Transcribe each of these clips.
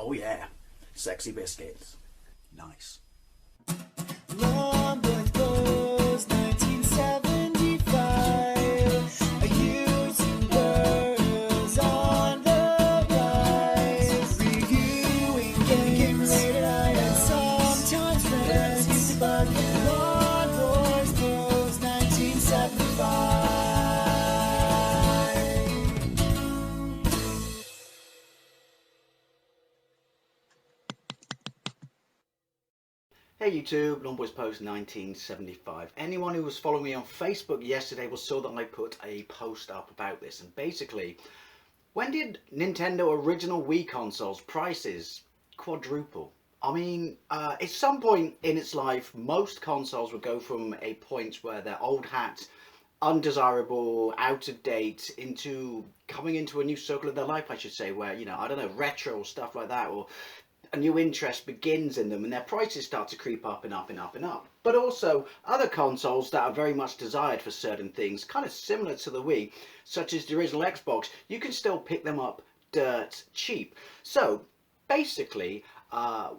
Oh yeah, sexy biscuits. Nice. Long boys blues, 1975. YouTubers on the rise. Reviewing games late at night and sometimes friends used to bug. Long boys blues, 1975. Hey YouTube, Longboys Post 1975. Anyone who was following me on Facebook yesterday will saw that I put a post up about this, and basically, when did Nintendo original Wii consoles prices quadruple? I mean, at some point in its life, most consoles would go from a point where they're old hat, undesirable, out of date, into coming into a new circle of their life, I should say, where, you know, I don't know, retro stuff like that, or a new interest begins in them, and their prices start to creep up and up and up and up. But also other consoles that are very much desired for certain things, kind of similar to the Wii, such as the original Xbox, you can still pick them up dirt cheap. So basically,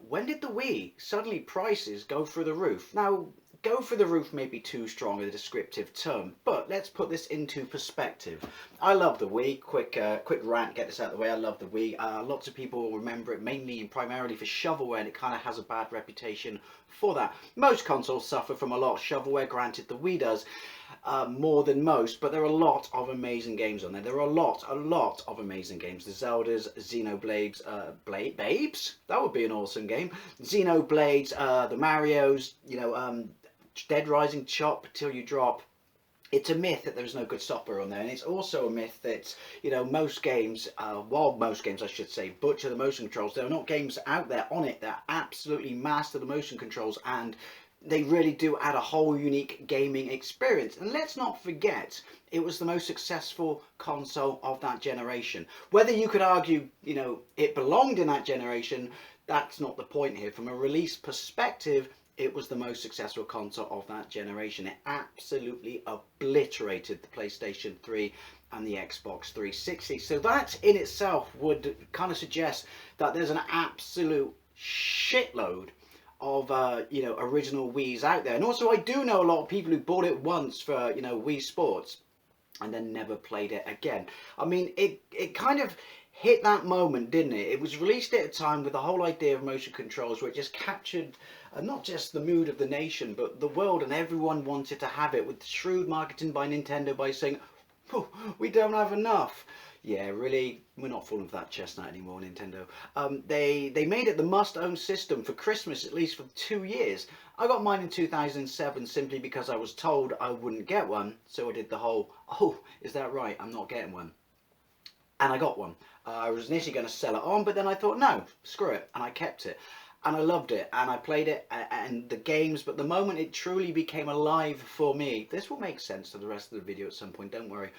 when did the Wii suddenly prices go through the roof? Now, go through the roof may be too strong a descriptive term, but let's put this into perspective. I love the Wii. Quick rant, get this out of the way. I love the Wii. Lots of people remember it mainly and primarily for shovelware, and it kind of has a bad reputation for that. Most consoles suffer from a lot of shovelware, granted the Wii does more than most, but there are a lot of amazing games on there. There are a lot of amazing games. The Zeldas, Xenoblades, Babes? That would be an awesome game. Xenoblades, the Marios, you know, Dead Rising, Chop Till You Drop. It's a myth that there's no good software on there, and it's also a myth that, you know, most games, most games I should say, butcher the motion controls. There are not games out there on it that absolutely master the motion controls, and they really do add a whole unique gaming experience. And let's not forget, it was the most successful console of that generation. Whether you could argue, you know, it belonged in that generation, that's not the point here. From a release perspective, it was the most successful console of that generation. It absolutely obliterated the PlayStation 3 and the Xbox 360. So that in itself would kind of suggest that there's an absolute shitload of you know, original Wii's out there. And also I do know a lot of people who bought it once for, you know, Wii Sports and then never played it again. I mean, it kind of hit that moment, didn't it? It was released at a time with the whole idea of motion controls where it just captured not just the mood of the nation, but the world, and everyone wanted to have it, with shrewd marketing by Nintendo by saying, oh, we don't have enough. Yeah, really, we're not falling for that chestnut anymore, Nintendo. They made it the must-own system for Christmas, at least for 2 years. I got mine in 2007 simply because I was told I wouldn't get one, so I did the whole, oh, is that right, I'm not getting one. And I got one. I was initially going to sell it on, but then I thought, no, screw it, and I kept it. And I loved it, and I played it, and the games, but the moment it truly became alive for me, this will make sense to the rest of the video at some point, don't worry,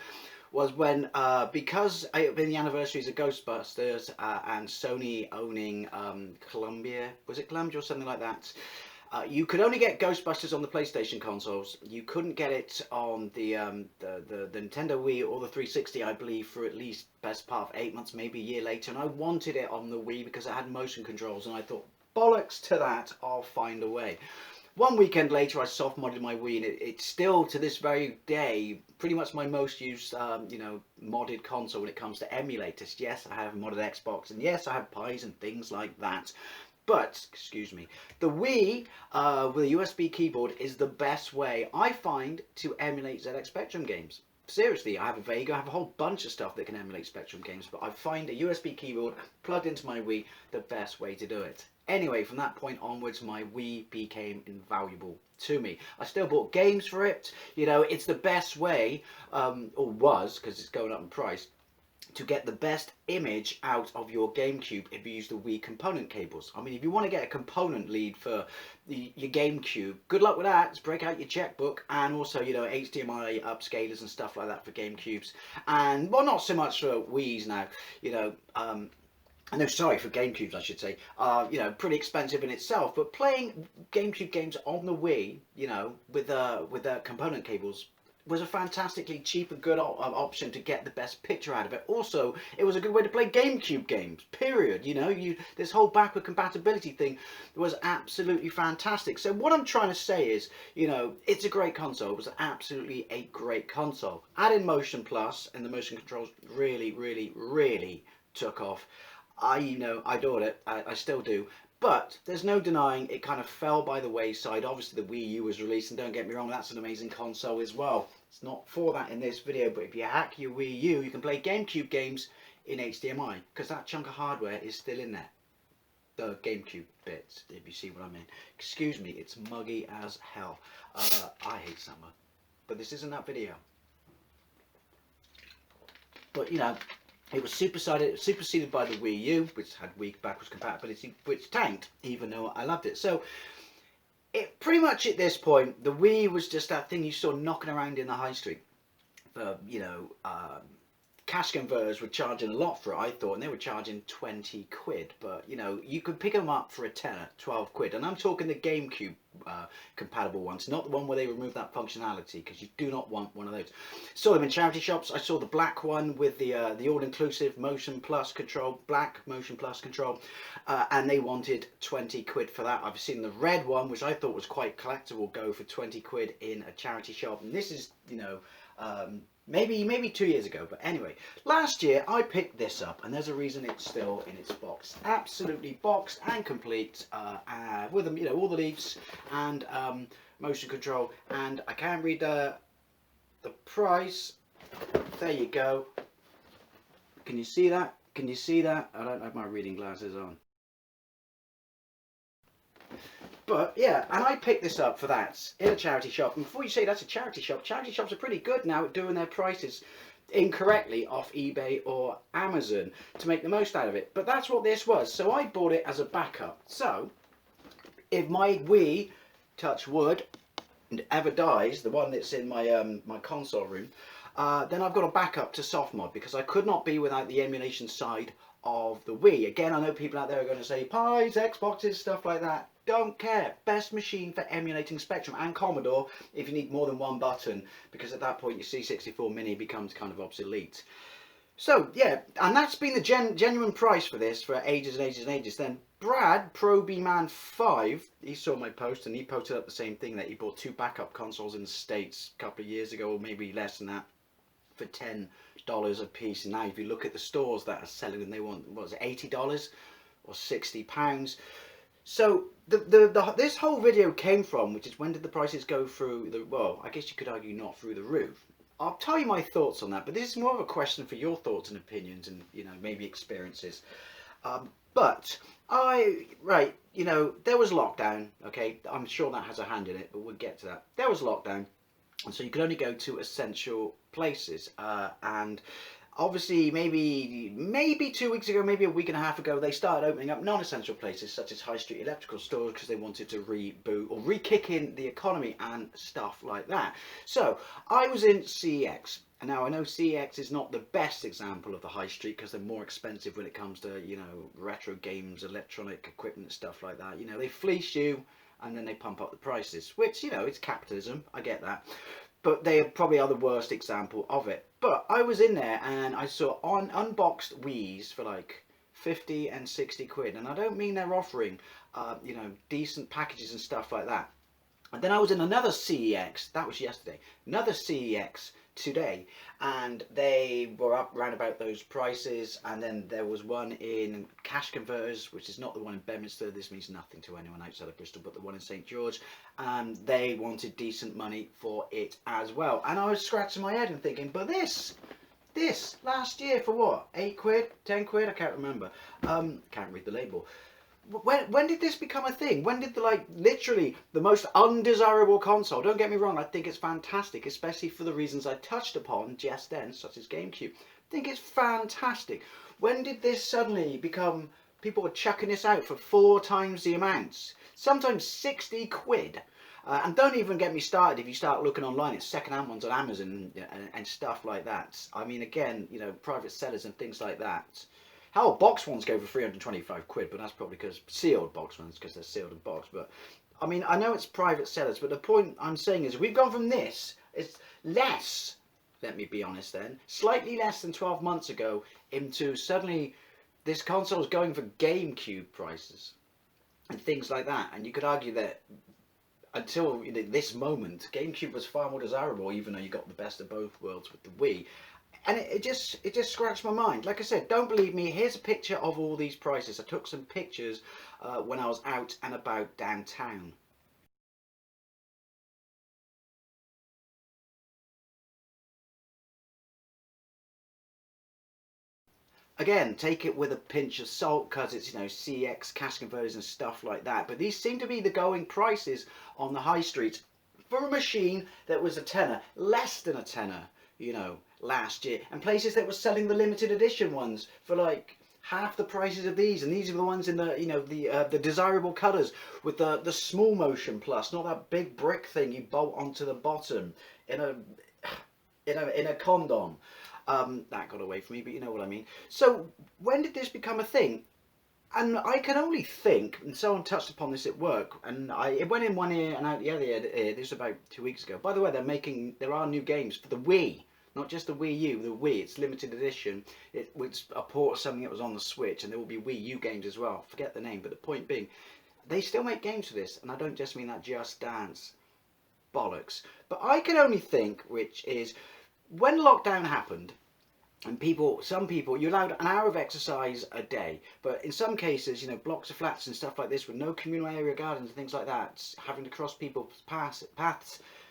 was when, because it had been the anniversaries of Ghostbusters, and Sony owning Columbia, was it Columbia or something like that? You could only get Ghostbusters on the PlayStation consoles. You couldn't get it on the Nintendo Wii or the 360, I believe, for at least best part of 8 months, maybe a year later. And I wanted it on the Wii because it had motion controls, and I thought, bollocks to that, I'll find a way. One weekend later, I soft modded my Wii, and it's still to this very day pretty much my most used, you know, modded console when it comes to emulators. Yes, I have a modded Xbox, and yes, I have Pis and things like that. But, excuse me, the Wii with a USB keyboard is the best way, I find, to emulate ZX Spectrum games. Seriously, I have a Vega, I have a whole bunch of stuff that can emulate Spectrum games, but I find a USB keyboard plugged into my Wii the best way to do it. Anyway, from that point onwards, my Wii became invaluable to me. I still bought games for it. You know, it's the best way, or was, because it's going up in price, to get the best image out of your GameCube if you use the Wii component cables. I mean, if you want to get a component lead for your GameCube, good luck with that. Just break out your checkbook, and also, you know, HDMI upscalers and stuff like that for GameCubes. And, well, not so much for Wii's now, you know, no, sorry, for GameCubes I should say, you know, pretty expensive in itself, but playing GameCube games on the Wii, you know, with component cables, was a fantastically cheap and good option to get the best picture out of it. Also, it was a good way to play GameCube games, period. You know, this whole backward compatibility thing was absolutely fantastic. So what I'm trying to say is, you know, it's a great console. It was absolutely a great console. Add in Motion Plus, and the motion controls really, really, really took off. I adored it. I still do. But there's no denying it kind of fell by the wayside. Obviously the Wii U was released, and don't get me wrong, that's an amazing console as well. It's not for that in this video, but if you hack your Wii U, you can play GameCube games in HDMI, because that chunk of hardware is still in there. The GameCube bits, if you see what I mean. Excuse me, it's muggy as hell. I hate summer, but this isn't that video. But, you know, it was superseded by the Wii U, which had weak backwards compatibility, which tanked, even though I loved it. So, pretty much at this point, the Wii was just that thing you saw knocking around in the high street. For, you know, cash converters were charging a lot for it, I thought, and they were charging 20 quid. But, you know, you could pick them up for a tenner, 12 quid. And I'm talking the GameCube compatible ones, not the one where they remove that functionality, because you do not want one of those. Saw them in charity shops. I saw the black one with the all-inclusive Motion Plus control, black Motion Plus control, and they wanted 20 quid for that. I've seen the red one, which I thought was quite collectible, go for 20 quid in a charity shop. And this is, you know, maybe 2 years ago, but anyway, last year I picked this up, and there's a reason it's still in its box, absolutely boxed and complete, with them, you know, all the leaves and motion control. And I can't read the price. There you go. Can you see that? Can you see that? I don't have my reading glasses on. But yeah, and I picked this up for that in a charity shop. And before you say that's a charity shops are pretty good now at doing their prices incorrectly off eBay or Amazon to make the most out of it. But that's what this was. So I bought it as a backup. So if my Wii, touch wood, ever dies, the one that's in my my console room, then I've got a backup to soft mod, because I could not be without the emulation side of the Wii. Again, I know people out there are going to say Pies, Xboxes, stuff like that. Don't care. Best machine for emulating Spectrum and Commodore if you need more than one button, because at that point your C64 Mini becomes kind of obsolete. So yeah, and that's been the genuine price for this for ages and ages and ages. Then Brad, Pro B-Man 5, he saw my post and he posted up the same thing, that he bought 2 backup consoles in the States a couple of years ago, or maybe less than that, for $10 a piece. And now if you look at the stores that are selling them, they want, what was it, $80 or £60. So this whole video came from, which is, when did the prices go through the, well, I guess you could argue not through the roof. I'll tell you my thoughts on that, but this is more of a question for your thoughts and opinions, and, you know, maybe experiences. But right, you know, there was lockdown, okay, I'm sure that has a hand in it, but we'll get to that. There was lockdown, and so you could only go to essential places, and obviously maybe 2 weeks ago, maybe a week and a half ago, they started opening up non-essential places such as high street electrical stores, because they wanted to reboot or re-kick in the economy and stuff like that. So I was in CEX. And now I know CEX is not the best example of the high street, because they're more expensive when it comes to, you know, retro games, electronic equipment, stuff like that. You know, they fleece you and then they pump up the prices, which, you know, it's capitalism, I get that. But they probably are the worst example of it. But I was in there and I saw unboxed Wii's for like 50 and 60 quid. And I don't mean they're offering, you know, decent packages and stuff like that. And then I was in another CEX, that was yesterday, another CEX today, and they were up round about those prices. And then there was one in Cash Converters, which is not the one in Bedminster. This means nothing to anyone outside of Bristol, but the one in St George, and they wanted decent money for it as well. And I was scratching my head and thinking, but this last year for what, 8 quid, 10 quid, I can't remember, can't read the label. When did this become a thing? When did literally the most undesirable console, don't get me wrong, I think it's fantastic, especially for the reasons I touched upon just then, such as GameCube. I think it's fantastic. When did this suddenly become, people were chucking this out for 4 times the amounts, sometimes 60 quid. And don't even get me started if you start looking online at second-hand ones on Amazon and stuff like that. I mean, again, you know, private sellers and things like that. Hell, box ones go for 325 quid, but that's probably because sealed box ones, because they're sealed and boxed. But I mean, I know it's private sellers, but the point I'm saying is we've gone from this It's less, let me be honest then, slightly less than 12 months ago, into suddenly this console is going for GameCube prices and things like that. And you could argue that until this moment, GameCube was far more desirable, even though you got the best of both worlds with the Wii. And it just scratched my mind. Like I said, don't believe me. Here's a picture of all these prices. I took some pictures when I was out and about downtown. Again, take it with a pinch of salt because it's, CX, cash converters and stuff like that. But these seem to be the going prices on the high street for a machine that was a tenner, less than a tenner, last year. And places that were selling the limited edition ones for like half the prices of these. And these are the ones in the, the desirable colours with the small motion plus, not that big brick thing you bolt onto the bottom in a condom. That got away from me, but you know what I mean. So when did this become a thing? And I can only think, and someone touched upon this at work, and it went in one ear and out the other ear. This was about 2 weeks ago. By the way, there are new games for the Wii, not just the Wii U, the Wii. It's limited edition. It's a port of something that was on the Switch, and there will be Wii U games as well. Forget the name, but the point being, they still make games for this, and I don't just mean that Just Dance bollocks. But I can only think, which is, when lockdown happened, and some people, you're allowed an hour of exercise a day, but in some cases, blocks of flats and stuff like this with no communal area gardens and things like that, having to cross people's paths,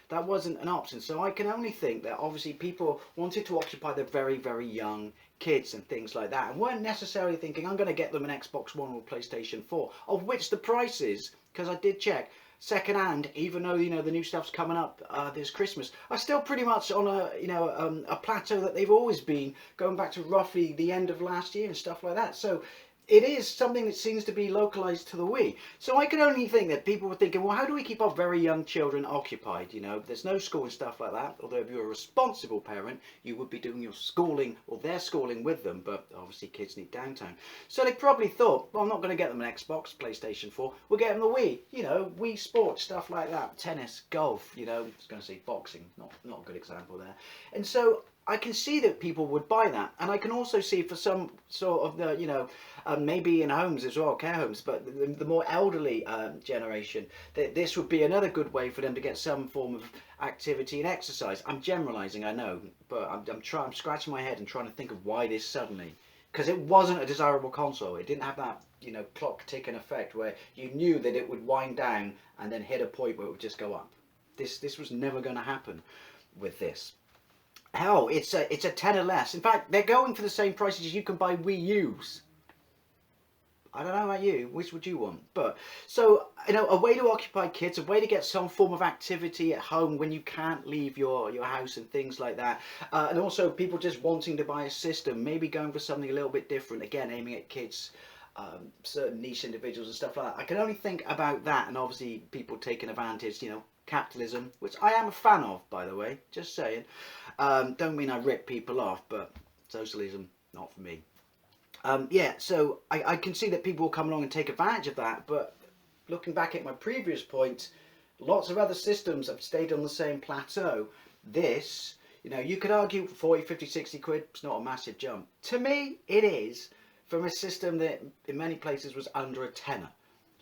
that wasn't an option. So I can only think that obviously people wanted to occupy the very, very young kids and things like that, and weren't necessarily thinking, I'm going to get them an Xbox One or PlayStation 4, of which the prices, because I did check, second hand, even though the new stuff's coming up this Christmas, are still pretty much on a plateau that they've always been, going back to roughly the end of last year and stuff like that. So it is something that seems to be localized to the Wii. So I can only think that people were thinking, well, how do we keep our very young children occupied? There's no school and stuff like that. Although if you're a responsible parent, you would be doing your schooling or their schooling with them. But obviously kids need downtime. So they probably thought, well, I'm not going to get them an Xbox, PlayStation 4. We'll get them the Wii. Wii Sports, stuff like that. Tennis, golf, I was going to say boxing. Not a good example there. And so I can see that people would buy that, and I can also see for some sort of the, maybe in homes as well, care homes, but the more elderly generation, that this would be another good way for them to get some form of activity and exercise. I'm generalising, I know, but I'm scratching my head and trying to think of why this suddenly, because it wasn't a desirable console. It didn't have that, clock ticking effect where you knew that it would wind down and then hit a point where it would just go up. This was never going to happen with this. Hell, it's a tenner less. In fact, they're going for the same prices as you can buy Wii U's. I don't know about you, which would you want? But, so, a way to occupy kids, a way to get some form of activity at home when you can't leave your house and things like that. And also people just wanting to buy a system, maybe going for something a little bit different, again, aiming at kids, certain niche individuals and stuff like that. I can only think about that, and obviously people taking advantage, capitalism, which I am a fan of, by the way, just saying. Don't mean I rip people off, but socialism, not for me. Yeah, so I can see that people will come along and take advantage of that, but looking back at my previous point, lots of other systems have stayed on the same plateau. This, you could argue 40, 50, 60 quid, it's not a massive jump. To me, it is, from a system that in many places was under a tenner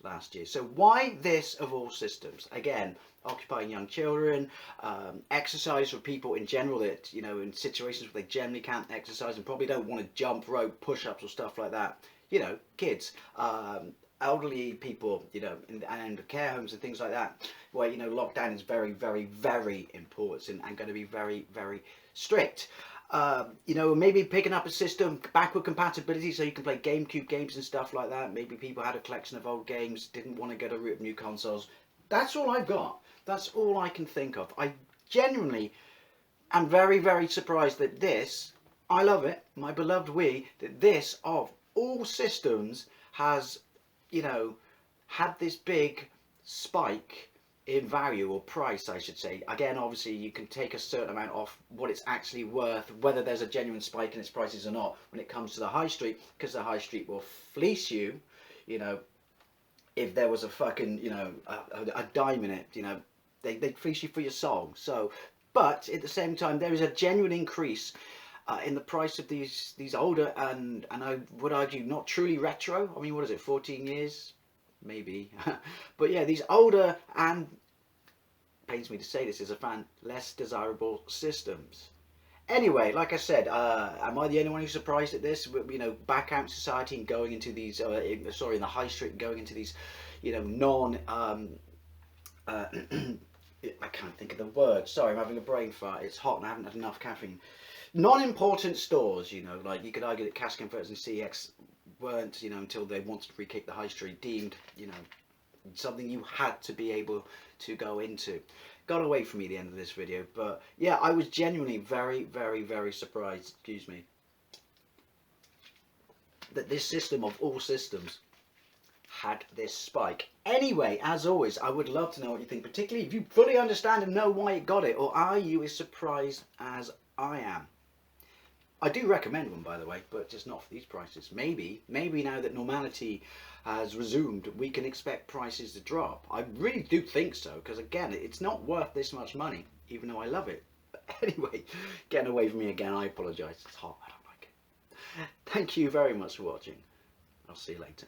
last year. So why this of all systems? Again, occupying young children, exercise for people in general that, in situations where they generally can't exercise and probably don't want to jump rope, push-ups or stuff like that. Kids, elderly people, and care homes and things like that, where, lockdown is very, very, very important and going to be very, very strict. Maybe picking up a system, backward compatibility, so you can play GameCube games and stuff like that. Maybe people had a collection of old games, didn't want to get a root of new consoles. That's all I've got. That's all I can think of. I genuinely am very, very surprised that this, I love it, my beloved Wii, that this, of all systems, has, had this big spike in value, or price I should say. Again, obviously you can take a certain amount off what it's actually worth, whether there's a genuine spike in its prices or not when it comes to the high street, because the high street will fleece you, if there was a fucking, a dime in it, they'd fleece you for your soul. So But at the same time, there is a genuine increase in the price of these older and I would argue not truly retro. I mean, what is it, 14 years? Maybe. But yeah, these older and, pains me to say this as a fan, less desirable systems. Anyway, like I said, am I the only one who's surprised at this? You know, back out society and going into these, in the high street and going into these, you know, I can't think of the word. Sorry, I'm having a brain fart. It's hot and I haven't had enough caffeine. Non-important stores, you know, like you could argue that Cash Converters and CX weren't, you know, until they wanted to re-kick the high street, deemed, you know, something you had to be able to go into. Got away from me at the end of this video, but yeah, I was genuinely very, very, very surprised, excuse me, that this system of all systems had this spike. Anyway, as always, I would love to know what you think, particularly if you fully understand and know why it got it, or are you as surprised as I am? I do recommend one, by the way, but just not for these prices. Maybe now that normality has resumed, we can expect prices to drop. I really do think so, because again, it's not worth this much money, even though I love it. But anyway, getting away from me again, I apologise. It's hot, I don't like it. Thank you very much for watching. I'll see you later.